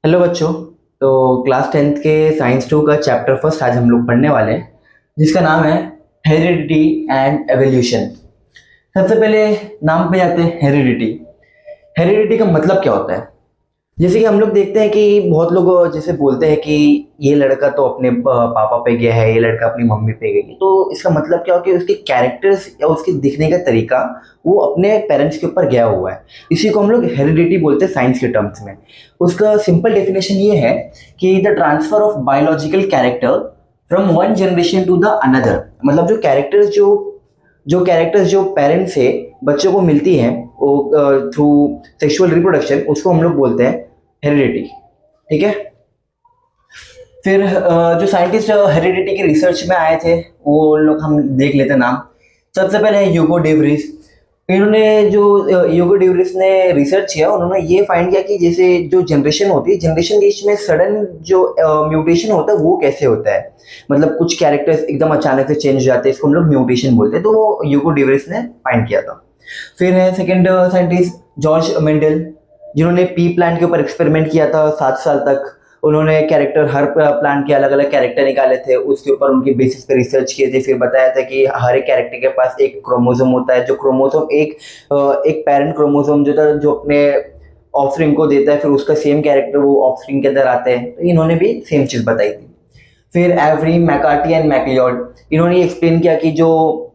Hello बच्चों। तो class 10th के साइंस 2 का चैप्टर फर्स्ट आज हम लोग पढ़ने वाले हैं, जिसका नाम है हेरिडिटी एंड एवोल्यूशन। सबसे पहले नाम पे जाते हैं। हेरिडिटी। हेरिडिटी का मतलब क्या होता है? जैसे कि हम लोग देखते हैं कि बहुत लोग जैसे बोलते हैं कि ये लड़का तो अपने पापा पे गया है, ये लड़का अपनी मम्मी पे गई है। तो इसका मतलब क्या हो कि उसके कैरेक्टर्स या उसके दिखने का तरीका वो अपने पेरेंट्स के ऊपर गया हुआ है। इसी को हम लोग हेरिडिटी बोलते हैं साइंस के टर्म्स में। उसका सिंपल डेफिनेशन ये है कि the transfer of biological character from one generation to the another. मतलब जो पेरेंट्स से बच्चों को मिलती हैं वो थ्रू सेक्सुअल रिप्रोडक्शन, उसको हम लोग बोलते हैं हेरिडिटी। ठीक है। फिर जो साइंटिस्ट हेरिडिटी की रिसर्च में आए थे वो लोग हम देख लेते हैं नाम। सबसे पहले है ह्यूगो डेवरिस। इन्होंने जो ह्यूगो डेवरिस ने रिसर्च किया, उन्होंने ये फाइंड किया कि जैसे जो जनरेशन होती है, जनरेशन के बीच में सडन जो म्यूटेशन होता है वो कैसे होता है। मतलब कुछ कैरेक्टर्स एकदम अचानक से चेंज हो जाते हैं, इसको हम लोग म्यूटेशन बोलते हैं। तो वो ह्यूगो डेवरिस ने फाइंड किया था। फिर है सेकेंड साइंटिस्ट जॉर्ज मेंडल, जिन्होंने पी प्लांट के ऊपर एक्सपेरिमेंट किया था 7 साल तक। उन्होंने कैरेक्टर, हर प्लांट के अलग अलग कैरेक्टर निकाले थे, उसके ऊपर उनकी बेसिस पे रिसर्च किए थे। फिर बताया था कि हर एक कैरेक्टर के पास एक क्रोमोसोम होता है, जो क्रोमोसोम एक पेरेंट क्रोमोसोम जो था जो अपने ऑफस्प्रिंग को देता है, फिर उसका सेम कैरेक्टर वो ऑफस्प्रिंग के अंदर आते हैं। तो इन्होंने भी सेम चीज बताई थी। फिर एवरी मैकार्टी एंड मैकलियोड, इन्होंने एक्सप्लेन किया कि जो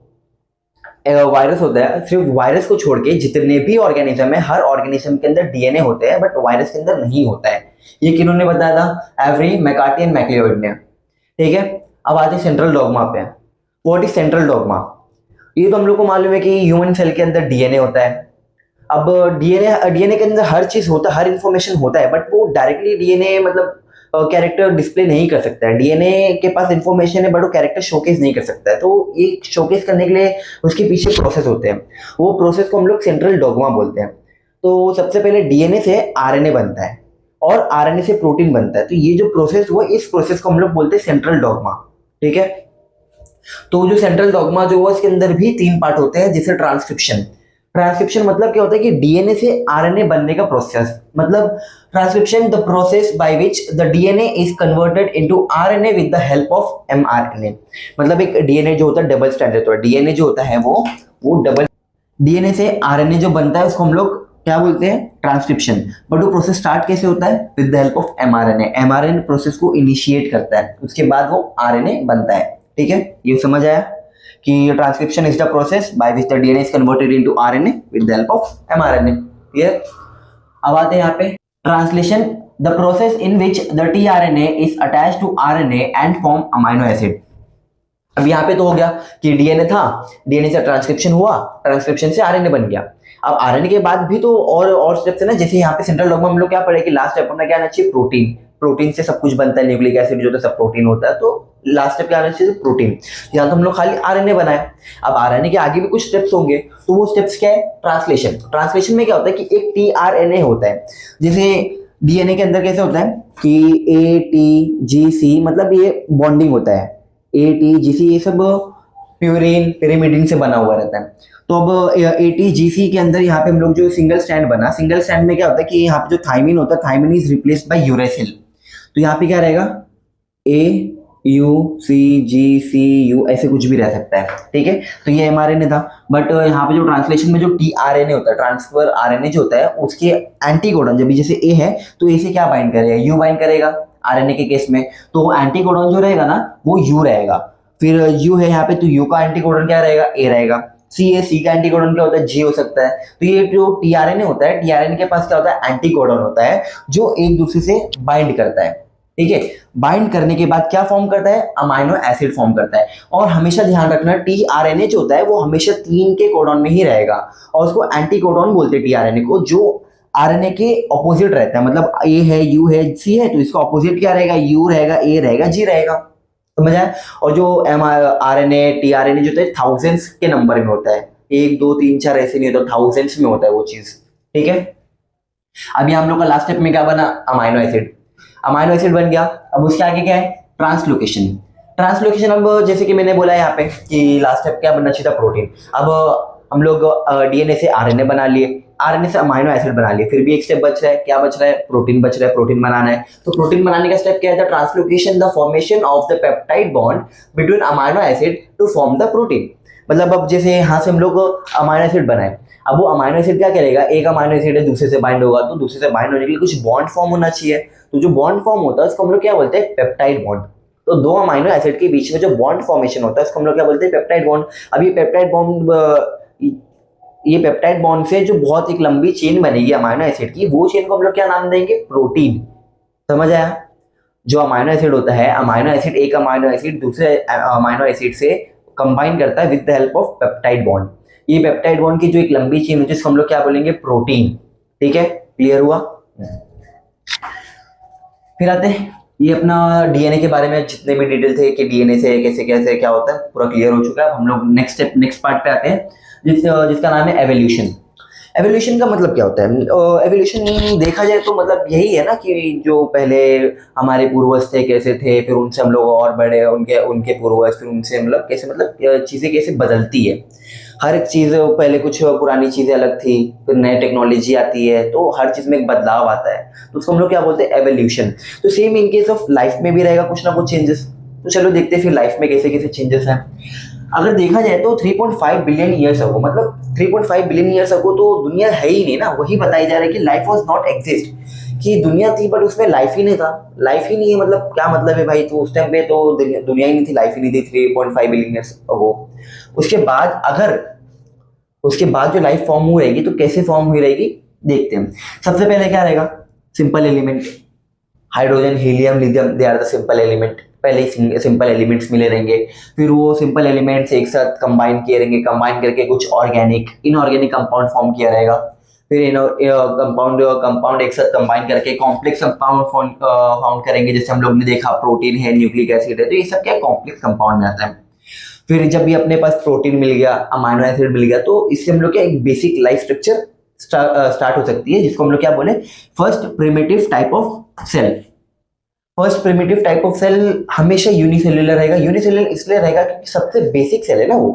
वायरस होता है, सिर्फ वायरस को छोड़ के जितने भी ऑर्गेनिज्म है, हर ऑर्गेनिज्म के अंदर डीएनए होते हैं, बट वायरस के अंदर नहीं होता है। ये किन्होंने बताया था? एवरी मैकार्टी एंड मैकलियोड ने। ठीक है। अब आते हैं सेंट्रल डॉगमा पे। What is central dogma? ये तो हम लोग को मालूम है कि ह्यूमन सेल के अंदर डीएनए होता है। अब डीएनए के अंदर हर चीज होता है, हर इंफॉर्मेशन होता है, बट वो डायरेक्टली डीएनए मतलब कैरेक्टर डिस्प्ले नहीं कर सकता है। डीएनए के पास इंफॉर्मेशन है बट वो कैरेक्टर शोकेस नहीं कर सकता है। तो ये शोकेस करने के लिए उसके पीछे प्रोसेस होते हैं। वो प्रोसेस को हम लोग सेंट्रल डॉगमा बोलते हैं। तो सबसे पहले डीएनए से आरएनए बनता है और आरएनए से प्रोटीन बनता है। तो ये जो प्रोसेस हुआ, इस प्रोसेस को हम लोग बोलते हैं सेंट्रल डॉगमा। ठीक है। तो जो सेंट्रल डॉगमा जो हुआ, इसके अंदर भी 3 पार्ट होते हैं, जैसे ट्रांसक्रिप्शन। ट्रांसक्रिप्शन मतलब क्या होता है कि डीएनए से आरएनए बनने का प्रोसेस। मतलब transcription the process by which the DNA is converted into RNA with the help of mRNA. मतलब एक डीएनए जो होता है डबल स्ट्रैंडेड होता है। डीएनए जो होता है वो डबल, डीएनए से आरएनए जो बनता है उसको हम लोग क्या बोलते हैं? ट्रांसक्रिप्शन। बट वो प्रोसेस स्टार्ट कैसे होता है? With the help of mRNA. MRNA process को इनिशिएट करता है, उसके बाद वो आरएनए बनता है। ठीक है, ये समझ आया कि transcription is the process by which the DNA is converted into RNA with the help of mRNA. Clear? अब आते हैं यहाँ पे translation, the process in which the tRNA is attached to RNA and form amino acid. अब यहाँ पे तो हो गया कि डीएनए था, डीएनए से ट्रांसक्रिप्शन हुआ, ट्रांसक्रिप्शन से आरएनए बन गया। अब आरएनए के बाद भी तो और स्टेप्स है ना। जैसे यहाँ पे सेंट्रल डॉगमा हम लोग क्या पढ़े कि लास्ट स्टेप अपना क्या आना चाहिए? प्रोटीन। प्रोटीन से सब कुछ बनता है, न्यूक्लिक एसिड जो होता है सब प्रोटीन होता है। तो लास्ट स्टेप क्या आना चाहिए? प्रोटीन। यहाँ तो हम लोग खाली आरएनए बनाए। अब आरएनए के आगे भी कुछ स्टेप्स होंगे, तो वो स्टेप्स क्या है? ट्रांसलेशन। ट्रांसलेशन में क्या होता है कि एक टीआरएनए होता है। जैसे डीएनए के अंदर कैसे होता है कि ATGC, मतलब ये बॉन्डिंग होता है। ATGC ये सब प्यूरिन pyrimidine से बना हुआ रहता है। तो अब ATGC के अंदर यहाँ पे हम लोग जो सिंगल स्टैंड बना, सिंगल स्टैंड में क्या होता है कि यहाँ पे जो थाइमिन होता है, thymine is replaced by uracil. तो यहाँ पे क्या रहेगा? AUCGCU ऐसे कुछ भी रह सकता है। ठीक है। तो ये mRNA था। बट यहाँ पे जो ट्रांसलेशन में जो tRNA होता है, ट्रांसफर आरएनए जो होता है, उसके एंटीकोडन, जब जैसे A है तो A से क्या बाइंड करेगा? U बाइंड करेगा आरएनए के केस में। तो एंटीकोडन जो रहेगा ना वो U रहेगा। फिर U है यहाँ पे, तो U का एंटीकोडन क्या रहेगा? A रहेगा। C का एंटीकोडन क्या होता है? G हो सकता है। तो ये जो टीआरएनए होता है, टीआरएनए के पास क्या होता है? एंटीकोडन होता है जो एक दूसरे से बाइंड करता है। ठीक है। बाइंड करने के बाद क्या फॉर्म करता है? अमाइनो एसिड फॉर्म करता है। और हमेशा ध्यान रखना, टीआरएनए जो होता है वो हमेशा 3 के कोडॉन में ही रहेगा, और उसको एंटीकोडॉन बोलते हैं टीआरएनए को, जो आरएनए के ऑपोजिट रहता है। मतलब ए है, यू है, सी है, तो इसका ऑपोजिट क्या रहेगा? यू रहेगा, ए रहेगा, जी रहेगा। समझ आया? और जो आरएनए टीआरएनए जो होता है थाउजेंड्स के नंबर में होता है, 1 2 3 4 ऐसे नहीं होता, थाउजेंड्स में होता है वो चीज। ठीक है। अभी हम लोग का लास्ट स्टेप में क्या बना? Amino acid. अमाइनो एसिड बन गया। अब उसके आगे क्या है? ट्रांसलोकेशन। ट्रांसलोकेशन, अब जैसे कि मैंने बोला यहाँ पे कि लास्ट स्टेप क्या बनना चाहिए था? प्रोटीन। अब हम लोग डीएनए से आरएनए बना लिए। आरएनए से अमाइनो एसिड बना लिए, फिर भी एक स्टेप बच रहा है, क्या बच रहा है, प्रोटीन बच रहा है, प्रोटीन बनाना है। तो प्रोटीन बनाने का स्टेप क्या है, the translocation, the formation of the peptide bond between amino acid to form the protein. मतलब अब जैसे यहाँ से हम लोग अमाइनो एसिड बनाए, अब वो अमाइनो एसिड क्या करेगा, एक अमाइनो एसिड है दूसरे से बाइंड होगा, तो दूसरे से बाइंड होने के लिए कुछ बॉन्ड फॉर्म होना चाहिए। तो जो बॉन्ड फॉर्म होता है उसको हम लोग क्या बोलते हैं, पेप्टाइड बॉन्ड। तो दो अमाइनो एसिड के बीच में जो बॉन्ड फॉर्मेशन होता है उसको हम लोग क्या बोलते हैं, पेप्टाइड बॉन्ड। अब ये पेप्टाइड बॉन्ड से जो बहुत एक लंबी चेन बनेगी अमाइनो एसिड की, वो चेन को हम लोग क्या नाम देंगे, प्रोटीन। समझ आया? जो अमाइनो एसिड होता है, अमाइनो एसिड, एक अमाइनो एसिड दूसरे अमाइनो एसिड से कंबाइन करता है with the help of peptide bond. ये पेप्टाइड बॉन्ड की जो एक लंबी चेन होती है इसको हम लोग क्या बोलेंगे, प्रोटीन। ठीक है, क्लियर हुआ? फिर आते हैं ये अपना डीएनए के बारे में जितने भी डिटेल थे कि डीएनए से कैसे कैसे क्या होता है, पूरा क्लियर हो चुका है। अब हम लोग नेक्स्ट पार्ट पे आते हैं जिसका नाम है एवोल्यूशन। एवोल्यूशन का मतलब क्या होता है? एवोल्यूशन देखा जाए तो मतलब यही है ना कि जो पहले हमारे पूर्वज थे कैसे थे, फिर उनसे हम लोग और बड़े, उनके उनके पूर्वज, फिर उनसे मतलब कैसे, मतलब चीज़ें कैसे बदलती है। हर एक चीज़, पहले कुछ पुरानी चीज़ें अलग थी, फिर नई टेक्नोलॉजी आती है, तो हर चीज़ में एक बदलाव आता है, तो उसको हम लोग क्या बोलते हैं, एवोल्यूशन। तो same in case of life में भी रहेगा कुछ ना कुछ चेंजेस। तो चलो देखते हैं फिर लाइफ में कैसे कैसे चेंजेस हैं। अगर देखा जाए तो 3.5 बिलियन ईयर्स अगो, मतलब 3.5 बिलियन ईयर्स अगो तो दुनिया है ही नहीं ना, वही बताई जा रहा है कि लाइफ वाज नॉट एग्जिस्ट, कि दुनिया थी बट उसमें लाइफ ही नहीं था। लाइफ ही नहीं है मतलब क्या मतलब है भाई, तो उस टाइम पे तो दुनिया ही नहीं थी, लाइफ ही नहीं थी 3.5 बिलियन ईयर्स अगो। उसके बाद अगर उसके बाद जो लाइफ फॉर्म हुई रहेगी तो कैसे फॉर्म हुई रहेगी देखते हैं। सबसे पहले क्या रहेगा, simple element, hydrogen, helium, lithium, they are the simple element. पहले ही सिंपल एलिमेंट्स मिले रहेंगे, फिर वो सिंपल एलिमेंट्स एक साथ कंबाइन किए रहेंगे, कंबाइन करके कुछ ऑर्गेनिक इनऑर्गेनिक कंपाउंड फॉर्म किया रहेगा। फिर कंपाउंड एक साथ कंबाइन करके कॉम्प्लेक्स कंपाउंड फाउंड करेंगे, जैसे हम लोग ने देखा प्रोटीन है, न्यूक्लिक एसिड है, तो ये सब क्या कॉम्प्लेक्स कंपाउंड में आता है। फिर जब भी अपने पास प्रोटीन मिल गया, अमाइनो एसिड मिल गया, तो इससे हम लोग क्या एक बेसिक लाइफ स्ट्रक्चर स्टार्ट हो सकती है, जिसको हम लोग क्या बोले, first primitive type of cell. First primitive type of cell हमेशा यूनिसेल्युलर रहेगा। यूनिसेल्युलर इसलिए रहेगा क्योंकि सबसे बेसिक सेल है ना वो,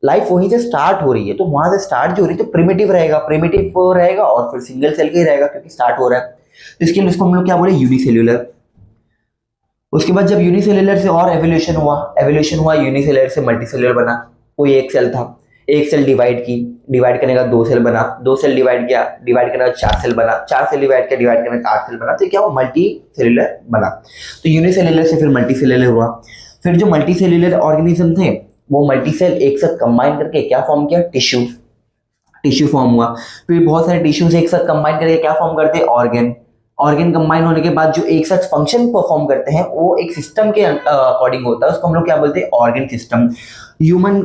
लाइफ वहीं से स्टार्ट हो रही है, तो वहां से स्टार्ट जो हो रही है तो प्रिमिटिव रहेगा, और फिर सिंगल सेल का ही रहेगा क्योंकि स्टार्ट हो रहा है, तो इसके लिए इसको हम लोग क्या बोले, यूनिसेल्युलर। उसके बाद जब यूनिसेल्युलर से और एवोल्यूशन हुआ यूनिसेल्युलर से मल्टीसेल्युलर बना। कोई एक सेल था, एक सेल डिवाइड करने का दो सेल बना, दो सेल डिवाइड करने का चार सेल बना, चार सेल डिवाइड करने का आठ सेल बना, तो क्या वो मल्टी सेल्युलर बना। तो यूनिसेल्युलर से फिर मल्टी सेल्युलर हुआ। फिर जो मल्टी सेल्युलर ऑर्गेनिज्म थे वो मल्टी सेल एक साथ कंबाइन करके क्या फॉर्म किया, टिश्यू फॉर्म हुआ। फिर बहुत सारे टिश्यूज एक साथ कंबाइन करके क्या फॉर्म करते हैं, ऑर्गन कंबाइन होने के बाद जो एक साथ फंक्शन परफॉर्म करते हैं वो एक सिस्टम के अकॉर्डिंग होता है, उसको हम लोग क्या बोलते हैं, organ system. Human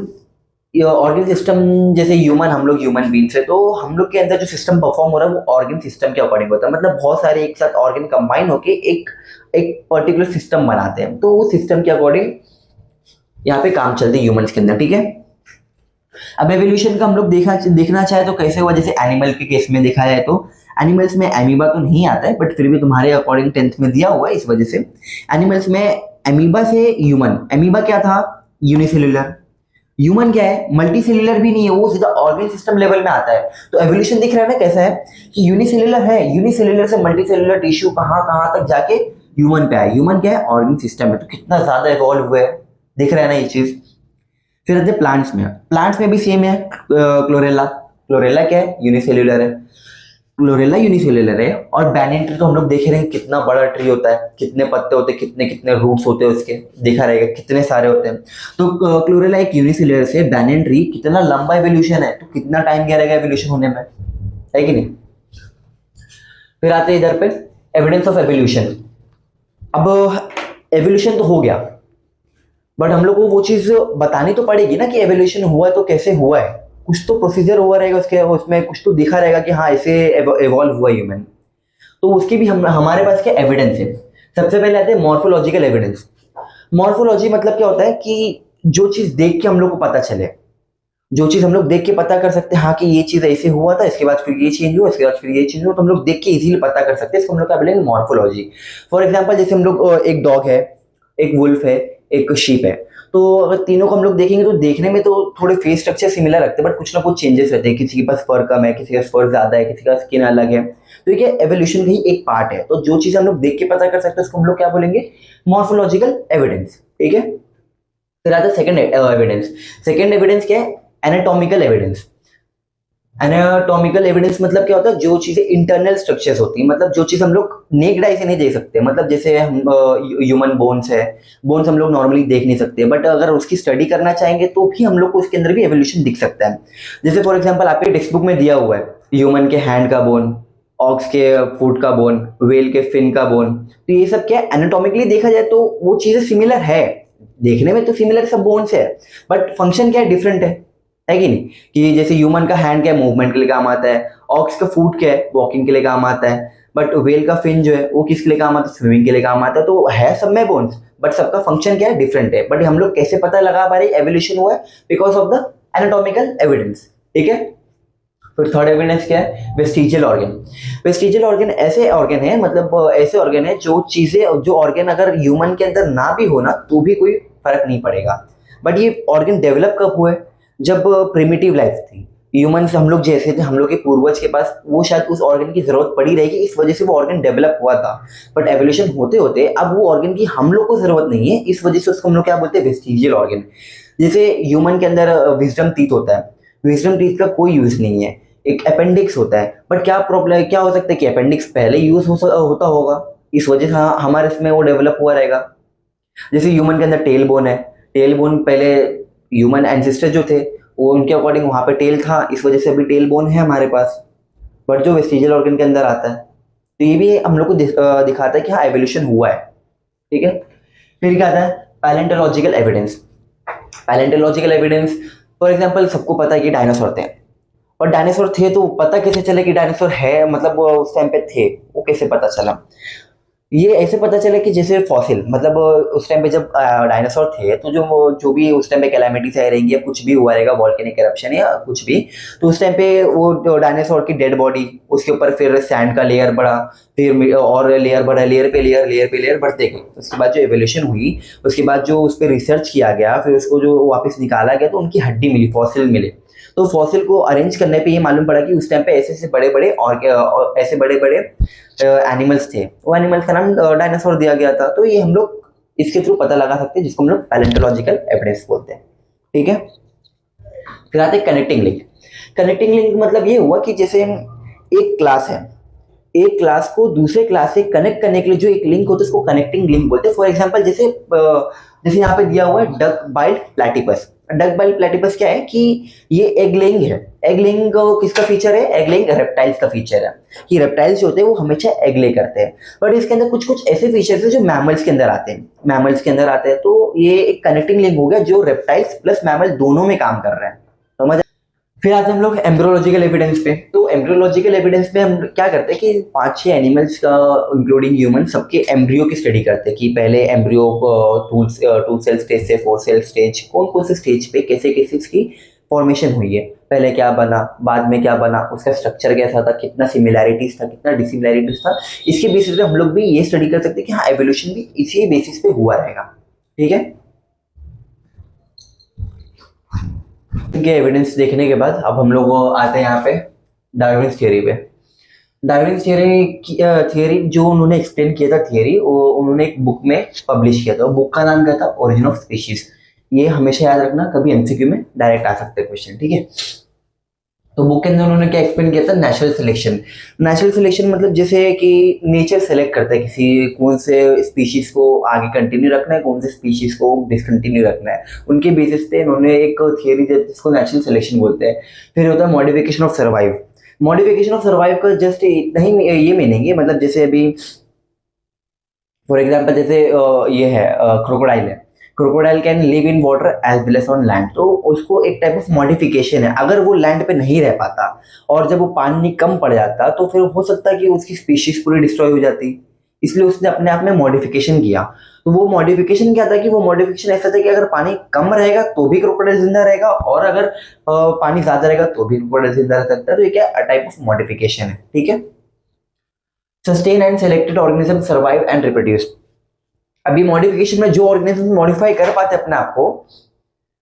organ system, जैसे हम लोग ह्यूमन बींग्स है, तो हम लोग के अंदर जो सिस्टम परफॉर्म हो रहा है वो ऑर्गन सिस्टम के अकॉर्डिंग होता है। मतलब बहुत सारे एक साथ ऑर्गन कंबाइन होके एक पर्टिकुलर सिस्टम बनाते हैं, तो वो सिस्टम के अकॉर्डिंग यहाँ पे काम चलते हैं ह्यूमंस के अंदर। ठीक है, अब एवोल्यूशन का हम लोग देखना चाहे तो कैसे हुआ, जैसे एनिमल के केस में देखा जाए तो एनिमल्स में एमीबा तो नहीं आता है, बट फिर भी तुम्हारे अकॉर्डिंग 10th में दिया हुआ है, इस वजह से एनिमल्स में एमीबा से ह्यूमन, एमीबा क्या था, यूनिसेल्युलर, ह्यूमन क्या है, मल्टी सेल्युलर भी नहीं है, वो सीधा ऑर्गन सिस्टम लेवल में आता है। तो एवोल्यूशन दिख रहा है ना कैसा है कि यूनिसेल्युलर है, यूनिसेल्युलर से मल्टी सेल्युलर टिश्यू कहाँ कहाँ तक जाके ह्यूमन पे आया। ह्यूमन क्या है, ऑर्गन सिस्टम है, तो कितना ज्यादा इवॉल्व हुआ है, दिख रहा है ना ये चीज। फिर आते प्लांट्स में भी सेम है, क्लोरेला क्या है, यूनिसेल्युलर है, क्लोरेला यूनिसेल्युलर है। और बैनियन ट्री तो हम लोग देख रहे हैं कितना बड़ा ट्री होता है, कितने पत्ते होते हैं, कितने कितने रूट्स होते हैं उसके, देखा रहेगा कितने सारे होते हैं। तो क्लोरेला एक यूनिसेल्युलर से, बैनियन ट्री कितना लंबा एवोल्यूशन है, तो कितना टाइम गया रहेगा एवोल्यूशन होने में, है कि नहीं। फिर आते हैं इधर पे एविडेंस ऑफ एवोल्यूशन। अब एवोल्यूशन तो हो गया, बट हम लोग को वो चीज बतानी तो पड़ेगी ना कि एवोल्यूशन हुआ है तो कैसे हुआ है, कुछ तो प्रोसीजर हुआ रहेगा उसके, उसमें कुछ तो दिखा रहेगा कि हाँ ऐसे इवॉल्व हुआ ह्यूमन, तो उसकी भी हमारे पास क्या एविडेंस है। सबसे पहले आते हैं मॉर्फोलॉजिकल एविडेंस। मॉर्फोलॉजी मतलब क्या होता है कि जो चीज देख के हम लोग को पता चले, जो चीज हम लोग देख के पता कर सकते हैं हाँ कि ये चीज ऐसे हुआ था, इसके बाद फिर ये चेंज हुआ, इसके बाद फिर ये चेंज हुआ, तो हम लोग देख के इजीली पता कर सकते हैं, इसको हम लोग क्या बोलेंगे, मॉर्फोलॉजी। फॉर एग्जाम्पल जैसे हम लोग एक डॉग है, एक वुल्फ है, एक शीप है, तो अगर तीनों को हम लोग देखेंगे तो देखने में तो थोड़े फेस स्ट्रक्चर सिमिलर लगते हैं, बट कुछ ना कुछ चेंजेस रहते हैं। किसी के पास फर कम है, किसी के पास फर ज्यादा है, किसी का स्किन अलग है। तो ये एवोल्यूशन का ही एक पार्ट है। तो जो चीज हम लोग देख के पता कर सकते हैं उसको हम लोग क्या बोलेंगे, मॉर्फोलॉजिकल एविडेंस। ठीक है, फिर आता है सेकंड एविडेंस। सेकंड एविडेंस क्या है, एनाटॉमिकल एविडेंस। एनाटॉमिकल एविडेंस मतलब क्या होता है, जो चीजें इंटरनल स्ट्रक्चर्स होती है, मतलब जो चीज हम लोग नेक्ड आई से नहीं देख सकते। मतलब जैसे हम ह्यूमन बोन्स है, बोन्स हम लोग नॉर्मली देख नहीं सकते, बट अगर उसकी स्टडी करना चाहेंगे तो भी हम लोग को उसके अंदर भी एवोल्यूशन दिख सकता है। जैसे फॉर एग्जांपल आपके टेक्स्ट बुक में दिया हुआ है ह्यूमन के हैंड का बोन, ऑक्स के फुट का बोन, वेल के फिन का बोन। तो ये सब क्या एनाटॉमिकली देखा जाए तो वो चीजें सिमिलर है, देखने में तो सिमिलर सब बोन्स है, बट फंक्शन क्या है, डिफरेंट है कि नहीं। कि जैसे ह्यूमन का हैंड क्या है, मूवमेंट के लिए काम आता है, ऑक्स का फुट क्या है, वॉकिंग के लिए काम आता है, बट वेल का फिन जो है वो किसके लिए काम आता है, स्विमिंग के लिए काम आता है। तो है सब में बोन्स, बट सबका फंक्शन क्या है, डिफरेंट है। बट हम लोग कैसे पता लगा पा रहे एवोल्यूशन हुआ है, because of the anatomical evidence. ठीक है, फिर थर्ड एविडेंस क्या है, वेस्टिजियल ऑर्गन। वेस्टिजियल ऑर्गन ऐसे ऑर्गन है, मतलब ऐसे ऑर्गन है जो चीजें, जो ऑर्गन अगर ह्यूमन के अंदर ना भी हो ना तो भी कोई फर्क नहीं पड़ेगा। बट ये ऑर्गन डेवलप कब हुए, जब प्रिमिटिव लाइफ थी, ह्यूमंस हम लोग जैसे थे, हम लोग के पूर्वज के पास वो शायद उस ऑर्गन की जरूरत पड़ी रहेगी, इस वजह से वो ऑर्गन डेवलप हुआ था। बट एवोल्यूशन होते होते अब वो ऑर्गन की हम लोग को जरूरत नहीं है, इस वजह से उसको हम लोग क्या बोलते हैं, वेस्टिजियल ऑर्गन। जैसे ह्यूमन के अंदर विजडम टीथ होता है, विजडम टीथ का कोई यूज नहीं है। एक अपेंडिक्स होता है, बट क्या प्रॉब्लम, क्या हो सकता है कि अपेंडिक्स पहले यूज होता होगा, इस वजह से हमारे इसमें वो डेवलप हुआ रहेगा। जैसे ह्यूमन के अंदर टेल बोन है, टेल बोन पहले ह्यूमन एंसेस्टर जो थे वो उनके अकॉर्डिंग वहां पे टेल था, इस वजह से अभी टेल बोन है हमारे पास। बट जो वेस्टिजियल ऑर्गन के अंदर आता है, तो ये भी हम लोग को दिखाता है कि हाँ एवोल्यूशन हुआ है। ठीक है, फिर क्या आता है, palaeontological evidence. Palaeontological evidence, for example सबको पता है कि डायनासोर थे, और डायनासोर थे तो पता कैसे चले कि डायनासोर है, मतलब वो उस टाइम पे थे, वो कैसे पता चला। ये ऐसे पता चला कि जैसे फॉसिल, मतलब उस टाइम पे जब डायनासोर थे तो जो भी उस टाइम पे कैलामिटीज आई रहेंगी या कुछ भी हुआ रहेगा, वॉल्केनिक एरप्शन या कुछ भी, तो उस टाइम पे वो डायनासोर की डेड बॉडी, उसके ऊपर फिर सैंड का लेयर बढ़ा, फिर और लेयर बढ़ा, लेयर पे लेयर बढ़ते गए। उसके बाद जो एवोल्यूशन हुई, उसके बाद जो उस पर रिसर्च किया गया, फिर उसको जो वापस निकाला गया तो उनकी हड्डी मिली, फॉसिल मिले। तो फॉसिल को अरेंज करने पे ये मालूम पड़ा कि उस टाइम पे ऐसे ऐसे बड़े बड़े और ऐसे बड़े बड़े एनिमल्स थे, वो एनिमल्स का नाम डायनासोर दिया गया था। तो ये हम लोग इसके थ्रू पता लगा सकते हैं, जिसको हम लोग पैलेंटोलॉजिकल एविडेंस बोलते हैं। ठीक है, फिर आते हैं कनेक्टिंग लिंक। कनेक्टिंग लिंक मतलब ये हुआ कि जैसे एक क्लास है, एक क्लास को दूसरे क्लास से कनेक्ट करने के लिए जो एक लिंक होता है उसको कनेक्टिंग लिंक बोलते हैं। फॉर एग्जांपल जैसे यहाँ पे दिया हुआ है duck billed platypus. Duck billed platypus क्या है कि ये एग लेइंग है। एग लेइंग किसका फीचर है, एग लेइंग रेप्टाइल्स का फीचर है, कि रेप्टाइल्स जो होते हैं वो हमेशा एग ले करते हैं। बट इसके अंदर कुछ कुछ ऐसे फीचर्स है जो मैमल्स के अंदर आते हैं, मैमल्स के अंदर आते हैं। तो ये एक कनेक्टिंग लिंक हो गया जो रेप्टाइल्स प्लस मैमल दोनों में काम कर रहे हैं, समझ। फिर आते हैं हम लोग एम्ब्रियोलॉजिकल एविडेंस पे। तो एम्ब्रियोलॉजिकल एविडेंस में हम क्या करते हैं कि 5-6 एनिमल्स का इंक्लूडिंग ह्यूमन सबके एम्ब्रियो की स्टडी करते हैं, कि पहले एम्ब्रियो टू सेल स्टेज से 4 सेल स्टेज, कौन कौन से स्टेज पे कैसे कैसे इसकी फॉर्मेशन हुई है, पहले क्या बना, बाद में क्या बना, उसका स्ट्रक्चर कैसा था, कितना सिमिलैरिटीज था, कितना डिसिमिलैरिटीज था। इसके बेसिस पे हम लोग भी ये स्टडी कर सकते हैं कि हाँ एवोल्यूशन भी इसी बेसिस पे हुआ रहेगा। ठीक है, इनके एविडेंस देखने के बाद अब हम लोग आते हैं यहाँ पे डार्विन्स थियरी पे। डार्विन्स थियरी की थियरी जो उन्होंने एक्सप्लेन किया था, थियरी वो उन्होंने एक बुक में पब्लिश किया था। बुक का नाम क्या था, ओरिजिन ऑफ स्पीशीज। ये हमेशा याद रखना, कभी एमसीक्यू में डायरेक्ट आ सकते हैं क्वेश्चन। ठीक है, तो बुक के अंदर उन्होंने क्या एक्सप्लेन किया था, नेचुरल सिलेक्शन। नेचुरल सिलेक्शन मतलब जैसे कि नेचर सेलेक्ट करता है किसी कौन से स्पीशीज को आगे कंटिन्यू रखना है, कौन से स्पीशीज को डिसकंटिन्यू रखना है, उनके बेसिस पे इन्होंने एक थियरी दी जिसको नेचुरल सिलेक्शन बोलते हैं। फिर होता है modification of survive. Modification of survive का जस्ट इतना ही ये मीनिंग है, मतलब जैसे अभी फॉर एग्जाम्पल जैसे ये है क्रोकोडाइल है, crocodile can live in water as well as on land. तो उसको एक टाइप ऑफ मॉडिफिकेशन है, अगर वो लैंड पे नहीं रह पाता और जब वो पानी कम पड़ जाता तो फिर हो सकता है कि उसकी स्पीशीज पूरी डिस्ट्रॉय हो जाती, इसलिए उसने अपने आप में मॉडिफिकेशन किया। तो वो मॉडिफिकेशन क्या था कि वो मॉडिफिकेशन ऐसा था कि अगर पानी कम रहेगा तो भी क्रोकोडाइल जिंदा रहेगा, और अगर पानी ज्यादा रहेगा तो भी क्रोकोडाइल जिंदा रह सकता है। तो ये क्या टाइप ऑफ मॉडिफिकेशन है। ठीक है, sustain and selected organism survive and reproduce. अभी मॉडिफिकेशन में जो ऑर्गेनिज्म मॉडिफाई कर पाते अपने आप को,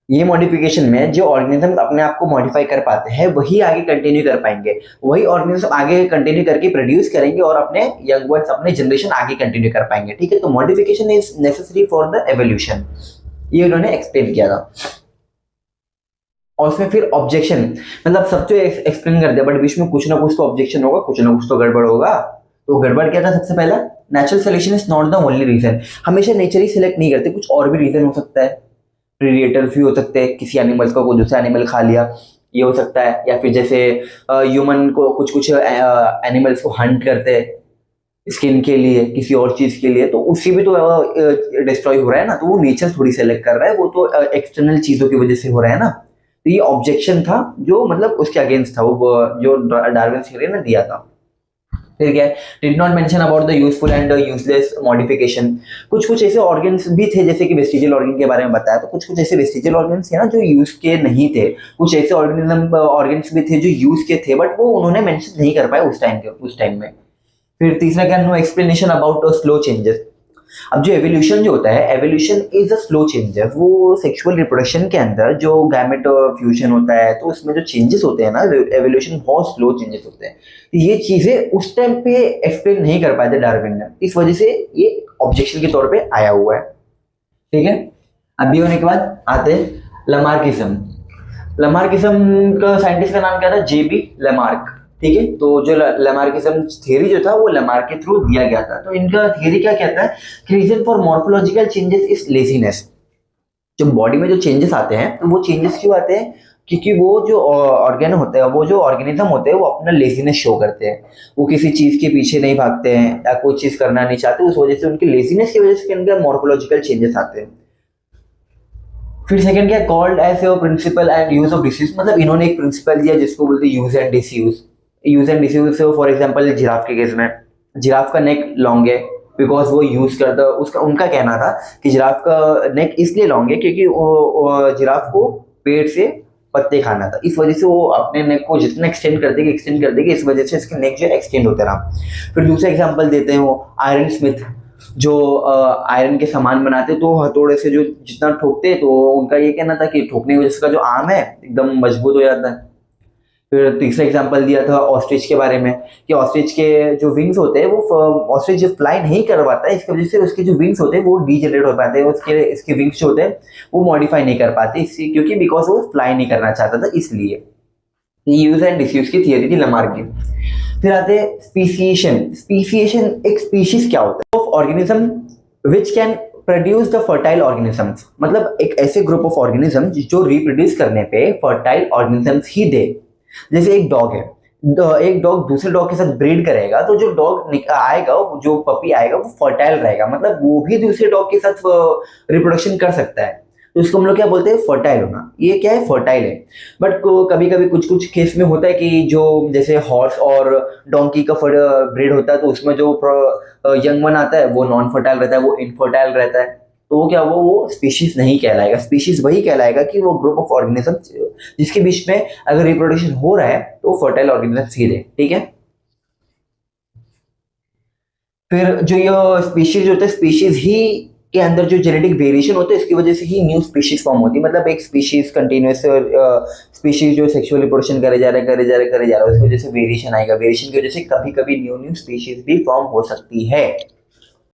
ये मॉडिफिकेशन में जो ऑर्गेनिज्म अपने आप को मॉडिफाई कर पाते हैं वही आगे कंटिन्यू कर पाएंगे, वही ऑर्गेनिज्म आगे कंटिन्यू करके प्रोड्यूस करेंगे और अपने यंग वंस अपने जनरेशन आगे कंटिन्यू कर पाएंगे। ठीक है, तो modification is necessary for the evolution, ये उन्होंने एक्सप्लेन किया था। और उसमें फिर ऑब्जेक्शन, मतलब सब तो एक्सप्लेन कर दिया बट बीच में कुछ ना कुछ तो ऑब्जेक्शन होगा, कुछ ना कुछ तो गड़बड़ होगा। तो गड़बड़ क्या था? सबसे पहला, natural selection is not the only reason. हमेशा नेचर ही सिलेक्ट नहीं करते, कुछ और भी रीजन हो सकता है। प्रीडेटर्स भी हो सकते हैं, किसी एनिमल्स को कोई दूसरा एनिमल खा लिया, ये हो सकता है। या फिर जैसे ह्यूमन को कुछ कुछ एनिमल्स को हंट करते हैं स्किन के लिए, किसी और चीज के लिए, तो उससे भी तो डिस्ट्रॉय हो रहा है ना, तो वो नेचर थोड़ी सेलेक्ट कर रहा है, वो तो एक्सटर्नल चीजों की वजह से हो रहा है ना। तो ये ऑब्जेक्शन था जो मतलब उसके अगेंस्ट था, वो जो डार्विन थ्योरी ने दिया था। फिर क्या है, did not mention about the useful and useless modification. कुछ कुछ ऐसे ऑर्गन्स भी थे, जैसे कि वेस्टिजियल ऑर्गन के बारे में बताया, तो कुछ कुछ ऐसे वेस्टिजियल ऑर्गन्स थे ना जो यूज के नहीं थे, कुछ ऐसे ऑर्गन्स भी थे जो यूज के थे बट वो उन्होंने मेंशन नहीं कर पाए उस टाइम में। फिर तीसरा क्या, no explanation about slow changes. अब जो एवोल्यूशन जो होता है, evolution is a slow changes, वो सेक्सुअल रिप्रोडक्शन के अंदर जो गैमेट फ्यूजन होता है तो उसमें जो चेंजेस होते हैं ना, एवोल्यूशन बहुत स्लो चेंजेस होते हैं। तो ये चीजें उस टाइम पे एक्सप्लेन नहीं कर पाए थे डार्विन ने, इस वजह से ये ऑब्जेक्शन के तौर पे आया हुआ है। ठीक है, अभी होने के बाद आते हैं लमार्किज्म। लमार्किज्म का साइंटिस्ट का नाम क्या था? जेबी लेमार्क। ठीक है, तो जो लेमार्किज्म थ्योरी जो था वो लेमार्क के थ्रू दिया गया था। तो इनका थ्योरी क्या कहता है कि reason for morphological changes is laziness. जो बॉडी में जो चेंजेस आते हैं तो वो चेंजेस क्यों आते हैं? क्योंकि वो जो ऑर्गेन होते हैं, वो जो ऑर्गेनिज्म होते हैं, वो अपना लेजीनेस शो करते हैं, वो किसी चीज के पीछे नहीं भागते हैं या कोई चीज करना नहीं चाहते, उस वजह से उनकी लेजीनेस की वजह से उनके मॉर्फोलॉजिकल चेंजेस आते हैं। फिर सेकंड क्या, called as a principle and use of disuse. मतलब इन्होंने एक प्रिंसिपल दिया जिसको बोलते हैं use and disuse. Use and disuse से फॉर एग्जांपल जिराफ के केस में, जिराफ का नेक लॉन्ग है बिकॉज वो यूज करता, उसका उनका कहना था कि जिराफ का नेक इसलिए लॉन्ग है क्योंकि वो जिराफ को पेड़ से पत्ते खाना था, इस वजह से वो अपने नेक को जितना एक्सटेंड कर देगी, इस वजह से इसके नेक जो एक्सटेंड होते रहा। फिर दूसरा एग्जाम्पल देते हैं वो आयरन स्मिथ, जो आयरन के सामान बनाते, तो हथौड़े से जो जितना ठोकते, तो उनका ये कहना था कि ठोकने की वजह से उसका जो आर्म है एकदम मजबूत हो जाता है। फिर तीसरा एग्जांपल दिया था ऑस्ट्रिच के बारे में कि ऑस्ट्रिच के जो विंग्स होते हैं, वो ऑस्ट्रिच जब फ्लाई नहीं कर पाता है, इसकी वजह से उसके जो विंग्स होते हैं वो डीजनरेट हो पाते हैं, इसके विंग्स जो होते हैं वो मॉडिफाई नहीं कर पाते, इससे क्योंकि बिकॉज वो फ्लाई नहीं करना चाहता था, इसलिए। यूज एंड डिसयूज की थियरी थी लमार्क की। फिर आते हैं स्पीसीएशन। स्पीसीएशन एक स्पीशीज क्या होता है? Of organism which can produce the fertile organisms. मतलब एक ऐसे ग्रुप ऑफ ऑर्गेनिज्म जो रिप्रोड्यूस करने पे फर्टाइल ऑर्गेनिजम्स ही दे। जैसे एक डॉग है, एक डॉग दूसरे डॉग के साथ ब्रीड करेगा, तो जो डॉग आएगा, जो पपी आएगा, वो फर्टाइल रहेगा, मतलब वो भी दूसरे डॉग के साथ रिप्रोडक्शन कर सकता है, तो इसको हम लोग क्या बोलते हैं? फर्टाइल होना। ये क्या है? फर्टाइल है। बट कभी कभी कुछ कुछ केस में होता है कि जो जैसे हॉर्स और डोंकी का ब्रीड होता है, तो उसमें जो यंग वन आता है वो नॉन फर्टाइल रहता है, वो इनफर्टाइल रहता है, तो वो क्या, वो स्पीशीज नहीं कहलाएगा। स्पीशीज वही कहलाएगा कि वो ग्रुप ऑफ ऑर्गेनिज्म जिसके बीच में अगर रिप्रोडक्शन हो रहा है तो फर्टाइल ऑर्गेनिज्म ही है। ठीक है, फिर जो ये स्पीशीज होते हैं, स्पीशीज ही के अंदर जो जेनेटिक वेरिएशन होते हैं, इसकी वजह से ही न्यू स्पीशीज फॉर्म होती है। मतलब एक स्पीशीज कंटिन्यूस स्पीशीज जो सेक्सुअल रिप्रोडक्शन करे जा रहा है, उसकी वजह से वेरिएशन आएगा, वेरिएशन की वजह से कभी कभी न्यू न्यू स्पीशीज भी फॉर्म हो सकती है।